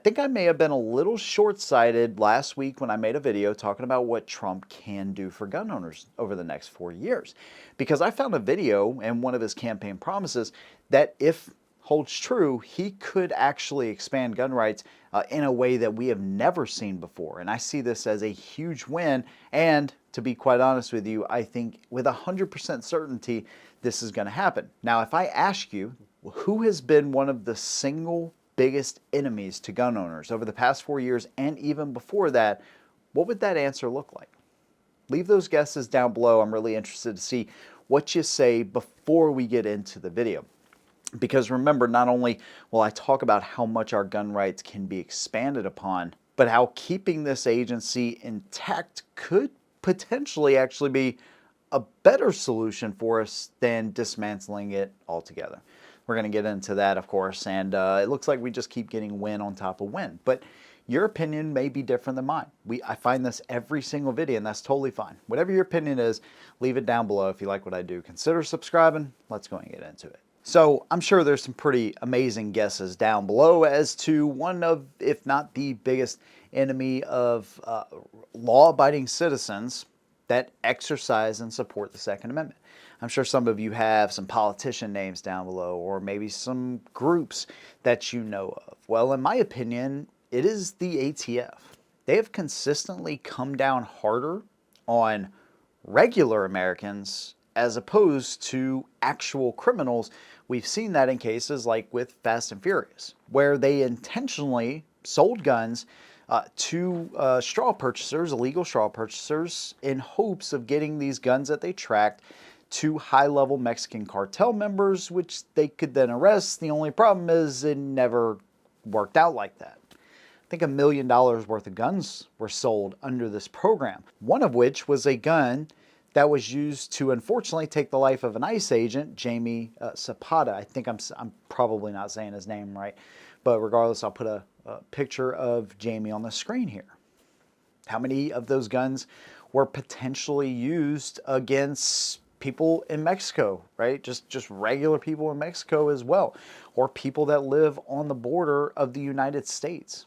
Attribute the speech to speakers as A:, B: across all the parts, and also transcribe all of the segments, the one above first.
A: think I may have been a little short-sighted last week when I made a video talking about what Trump can do for gun owners over the next 4 years. Because I found a video in one of his campaign promises that, if holds true, he could actually expand gun rights in a way that we have never seen before. And I see this as a huge win. And to be quite honest with you, I think with 100% certainty this is going to happen. Now, if I ask you, who has been one of the single biggest enemies to gun owners over the past 4 years and even before that, what would that answer look like? Leave those guesses down below. I'm really interested to see what you say before we get into the video. Because remember, not only will I talk about how much our gun rights can be expanded upon, but how keeping this agency intact could potentially actually be a better solution for us than dismantling it altogether. We're going to get into that, of course, and it looks like we just keep getting win on top of win. But your opinion may be different than mine. I find this every single video, and that's totally fine. Whatever your opinion is, leave it down below if you like what I do. Consider subscribing. Let's go and get into it. So I'm sure there's some pretty amazing guesses down below as to one of, if not the biggest enemy of law-abiding citizens that exercise and support the Second Amendment. I'm sure some of you have some politician names down below, or maybe some groups that you know of. Well, in my opinion, it is the ATF. They have consistently come down harder on regular Americans as opposed to actual criminals. We've seen that in cases like with Fast and Furious, where they intentionally sold guns to straw purchasers, illegal straw purchasers, in hopes of getting these guns that they tracked to high-level Mexican cartel members, which they could then arrest. The only problem is it never worked out like that. I think $1 million worth of guns were sold under this program, one of which was a gun that was used to unfortunately take the life of an ICE agent, Jamie Zapata. I think I'm probably not saying his name right, but regardless, I'll put a picture of Jamie on the screen here. How many of those guns were potentially used against people in Mexico, right? Just regular people in Mexico as well, or people that live on the border of the United States.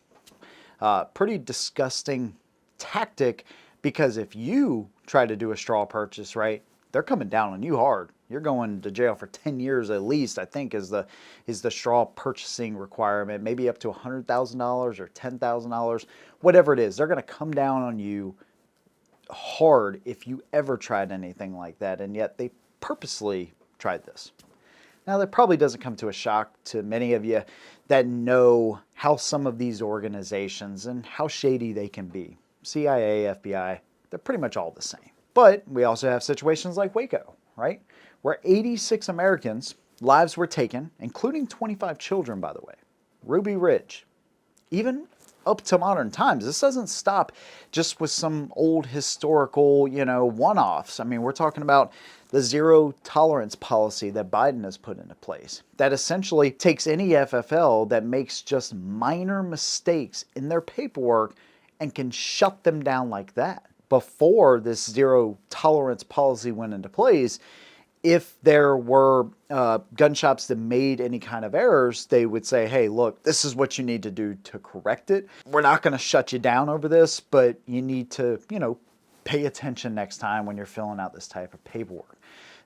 A: Pretty disgusting tactic, because if you try to do a straw purchase, right, they're coming down on you hard. You're going to jail for 10 years at least, I think, is the straw purchasing requirement, maybe up to $100,000 or $10,000, whatever it is. They're going to come down on you hard if you ever tried anything like that, and yet they purposely tried this. Now, that probably doesn't come to a shock to many of you that know how some of these organizations and how shady they can be. CIA, FBI, they're pretty much all the same. But we also have situations like Waco, right, where 86 Americans' lives were taken, including 25 children, by the way. Ruby Ridge, even up to modern times. This doesn't stop just with some old historical, one-offs. I mean, we're talking about the zero tolerance policy that Biden has put into place that essentially takes any FFL that makes just minor mistakes in their paperwork and can shut them down like that. Before this zero tolerance policy went into place, if there were gun shops that made any kind of errors, they would say, hey, look, this is what you need to do to correct it. We're not going to shut you down over this, but you need to, pay attention next time when you're filling out this type of paperwork.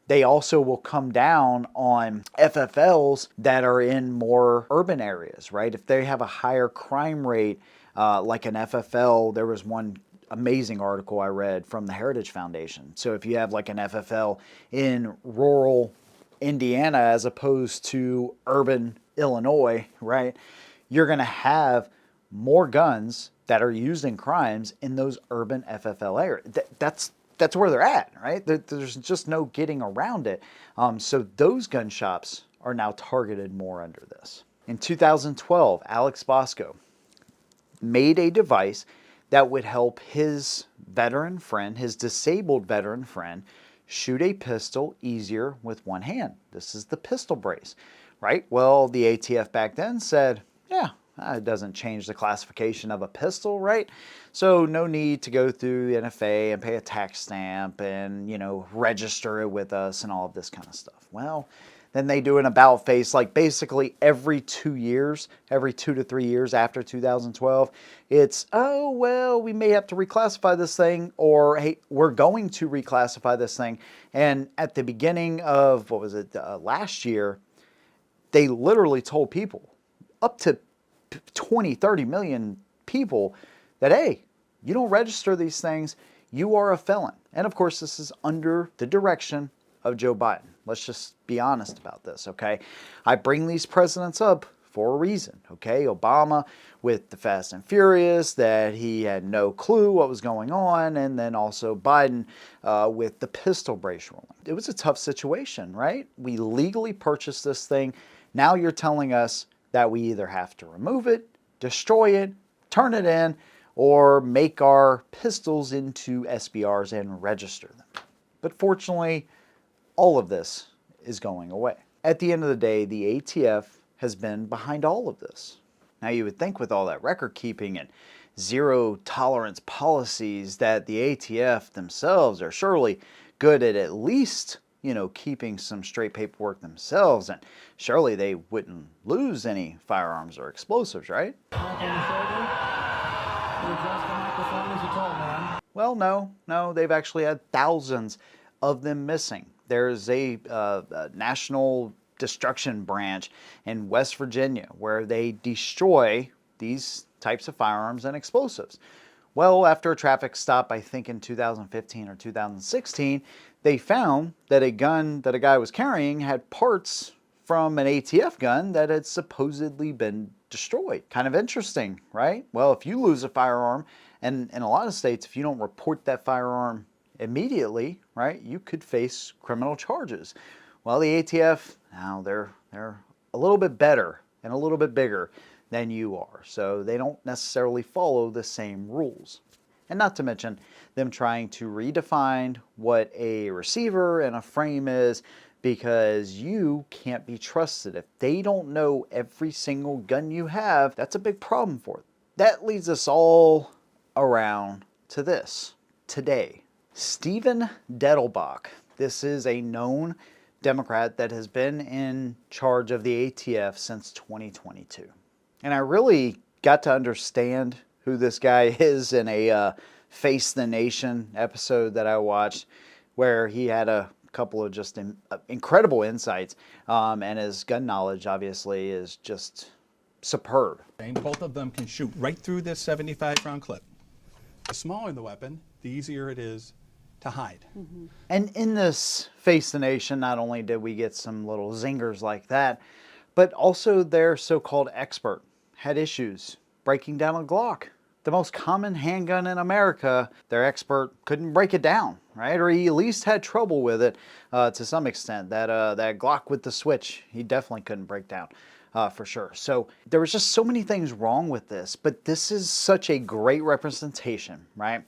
A: They also will come down on FFLs that are in more urban areas, right? If they have a higher crime rate, like an FFL, there was one amazing article I read from the Heritage Foundation. So if you have like an FFL in rural Indiana as opposed to urban Illinois, right, you're going to have more guns that are used in crimes in those urban FFL areas. That's where they're at, right? There's just no getting around it. So those gun shops are now targeted more under this. In 2012, Alex Bosco made a device that would help his veteran friend, his disabled veteran friend, shoot a pistol easier with one hand. This is the pistol brace, right? Well, the ATF back then said, yeah, it doesn't change the classification of a pistol, right? So no need to go through the NFA and pay a tax stamp and, register it with us and all of this kind of stuff. Well, then they do an about face like basically every 2 years, every 2 to 3 years after 2012. It's, oh, well, we may have to reclassify this thing, or hey, we're going to reclassify this thing. And at the beginning of, what was it, last year, they literally told people, up to 20, 30 million people, that, hey, you don't register these things, you are a felon. And of course, this is under the direction of Joe Biden. Let's just be honest about this, okay? I bring these presidents up for a reason, okay? Obama with the Fast and Furious, that he had no clue what was going on, and then also Biden with the pistol brace ruling. It was a tough situation, right? We legally purchased this thing. Now you're telling us that we either have to remove it, destroy it, turn it in, or make our pistols into SBRs and register them. But fortunately, all of this is going away. At the end of the day, the ATF has been behind all of this. Now you would think with all that record keeping and zero tolerance policies that the ATF themselves are surely good at least, keeping some straight paperwork themselves, and surely they wouldn't lose any firearms or explosives, right? Well, no, they've actually had thousands of them missing. There's a national destruction branch in West Virginia where they destroy these types of firearms and explosives. Well, after a traffic stop, I think in 2015 or 2016, they found that a gun that a guy was carrying had parts from an ATF gun that had supposedly been destroyed. Kind of interesting, right? Well, if you lose a firearm, and in a lot of states, if you don't report that firearm immediately, right, you could face criminal charges. Well, the ATF, now they're a little bit better and a little bit bigger than you are, so they don't necessarily follow the same rules. And not to mention them trying to redefine what a receiver and a frame is, because you can't be trusted. If they don't know every single gun you have, that's a big problem for them. That leads us all around to this. Today, Stephen Dettelbach. This is a known Democrat that has been in charge of the ATF since 2022. And I really got to understand who this guy is in a Face the Nation episode that I watched, where he had a couple of just incredible insights, and his gun knowledge obviously is just superb.
B: Both of them can shoot right through this 75-round clip. The smaller the weapon, the easier it is to hide.
A: Mm-hmm. And in this Face the Nation, not only did we get some little zingers like that, but also their so-called expert had issues breaking down a Glock. The most common handgun in America, their expert couldn't break it down, right? Or he at least had trouble with it to some extent. That Glock with the switch, he definitely couldn't break down. For sure. So there was just so many things wrong with this, but this is such a great representation, right?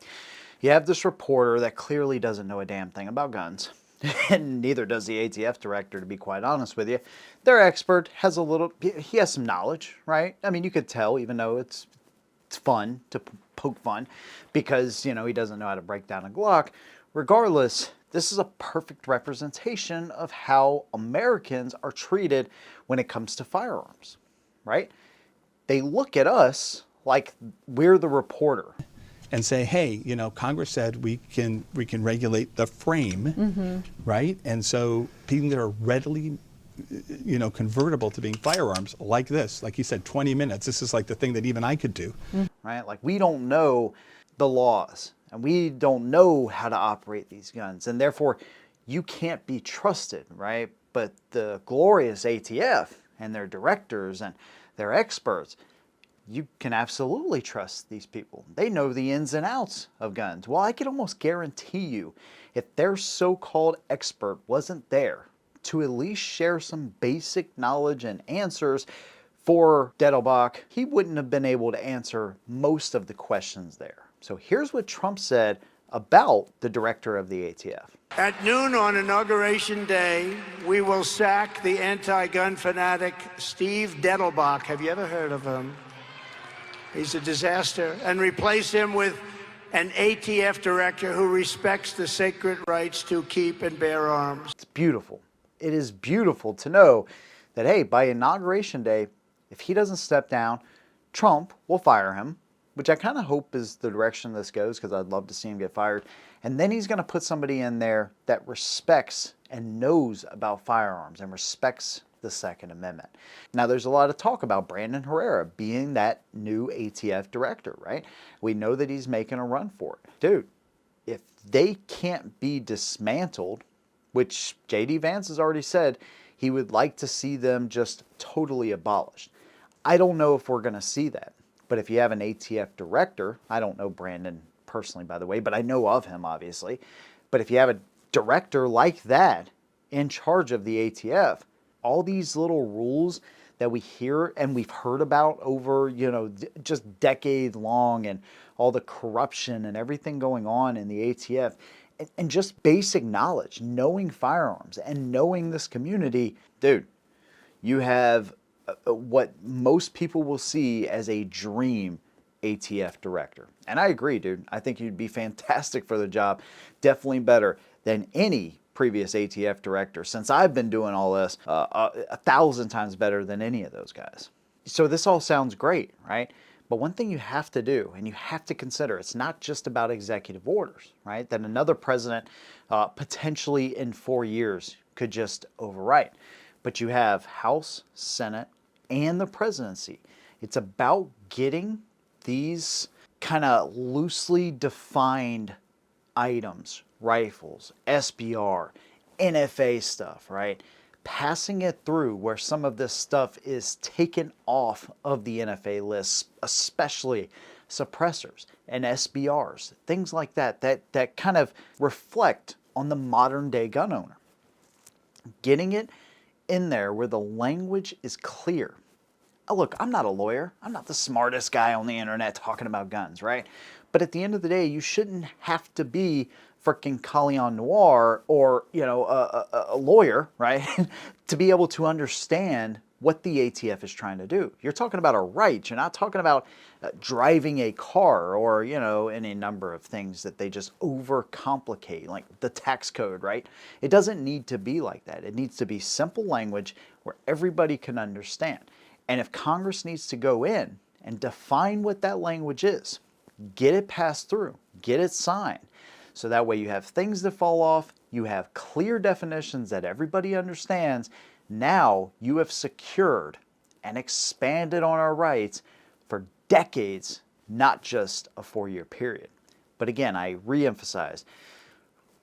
A: You have this reporter that clearly doesn't know a damn thing about guns, and neither does the ATF director, to be quite honest with you. Their expert has he has some knowledge, right? I mean, you could tell, even though it's fun to poke fun, because, he doesn't know how to break down a Glock. Regardless, this is a perfect representation of how Americans are treated when it comes to firearms, right? They look at us like we're the reporter.
B: And say, hey, Congress said we can regulate the frame, right? And so things that are readily, convertible to being firearms, like this, like you said, 20 minutes, this is like the thing that even I could do.
A: Right? Like, we don't know the laws, and we don't know how to operate these guns, and therefore you can't be trusted, right? But the glorious ATF and their directors and their experts, you can absolutely trust these people. They know the ins and outs of guns. Well, I can almost guarantee you, if their so-called expert wasn't there to at least share some basic knowledge and answers for Dettelbach, he wouldn't have been able to answer most of the questions there. So here's what Trump said about the director of the ATF.
C: At noon on Inauguration Day, we will sack the anti-gun fanatic Steve Dettelbach. Have you ever heard of him? He's a disaster. And replace him with an ATF director who respects the sacred rights to keep and bear arms.
A: It's beautiful. it is beautiful to know that, hey, by Inauguration Day, if he doesn't step down, Trump will fire him, which I kind of hope is the direction this goes because I'd love to see him get fired. And then he's going to put somebody in there that respects and knows about firearms and respects the Second Amendment. Now, there's a lot of talk about Brandon Herrera being that new ATF director, right? We know that he's making a run for it. Dude, if they can't be dismantled, which J.D. Vance has already said he would like to see them just totally abolished. I don't know if we're going to see that. But if you have an ATF director, I don't know Brandon personally, by the way, but I know of him, obviously. But if you have a director like that in charge of the ATF, all these little rules that we hear and we've heard about over, just decade long, and all the corruption and everything going on in the ATF, and just basic knowledge, knowing firearms and knowing this community, dude, you have what most people will see as a dream ATF director. And I agree, dude. I think you'd be fantastic for the job. Definitely better than any previous ATF director since I've been doing all this, 1,000 times better than any of those guys. So this all sounds great, right? But one thing you have to do, and you have to consider, it's not just about executive orders, right? That another president potentially in 4 years could just overwrite. But you have House, Senate, and the presidency. It's about getting these kind of loosely defined items, rifles, SBR, NFA stuff, right? Passing it through where some of this stuff is taken off of the NFA lists, especially suppressors and SBRs, things like that kind of reflect on the modern day gun owner. Getting it in there where the language is clear. Look, I'm not a lawyer. I'm not the smartest guy on the internet talking about guns, right? But at the end of the day, you shouldn't have to be freaking Calian Noir or, a lawyer, right? to be able to understand what the ATF is trying to do. You're talking about a right. You're not talking about driving a car or, any number of things that they just overcomplicate, like the tax code, right? It doesn't need to be like that. It needs to be simple language where everybody can understand. And if Congress needs to go in and define what that language is, get it passed through, get it signed. So that way you have things that fall off, you have clear definitions that everybody understands. Now you have secured and expanded on our rights for decades, not just a 4-year period. But again, I reemphasize,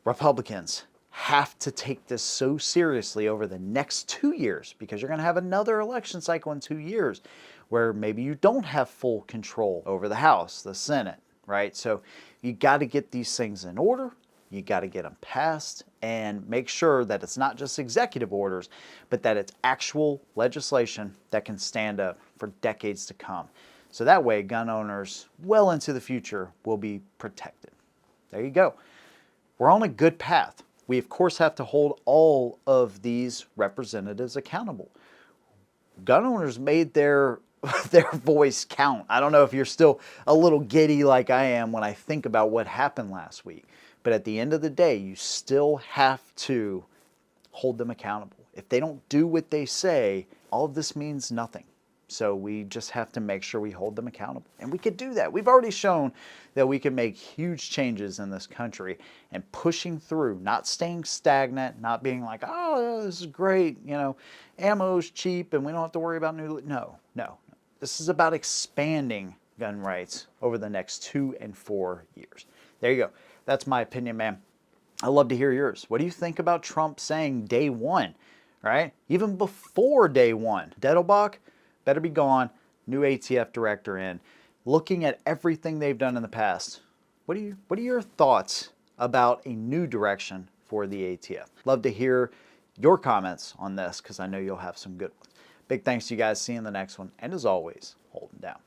A: Republicans have to take this so seriously over the next 2 years, because you're going to have another election cycle in 2 years where maybe you don't have full control over the House, the Senate, right? So you got to get these things in order. You got to get them passed and make sure that it's not just executive orders, but that it's actual legislation that can stand up for decades to come. So that way, gun owners well into the future will be protected. There you go. We're on a good path. We, of course, have to hold all of these representatives accountable. Gun owners made their voice count. I don't know if you're still a little giddy like I am when I think about what happened last week. But at the end of the day, you still have to hold them accountable. If they don't do what they say, all of this means nothing. So we just have to make sure we hold them accountable. And we could do that. We've already shown that we can make huge changes in this country, and pushing through, not staying stagnant, not being like, oh, this is great, ammo's cheap and we don't have to worry about new. No. This is about expanding gun rights over the next 2 and 4 years. There you go. That's my opinion, man. I'd love to hear yours. What do you think about Trump saying day one, right? Even before day one, Dettelbach better be gone, new ATF director in. Looking at everything they've done in the past, what are your thoughts about a new direction for the ATF? Love to hear your comments on this, because I know you'll have some good ones. Big thanks to you guys. See you in the next one. And as always, hold them down.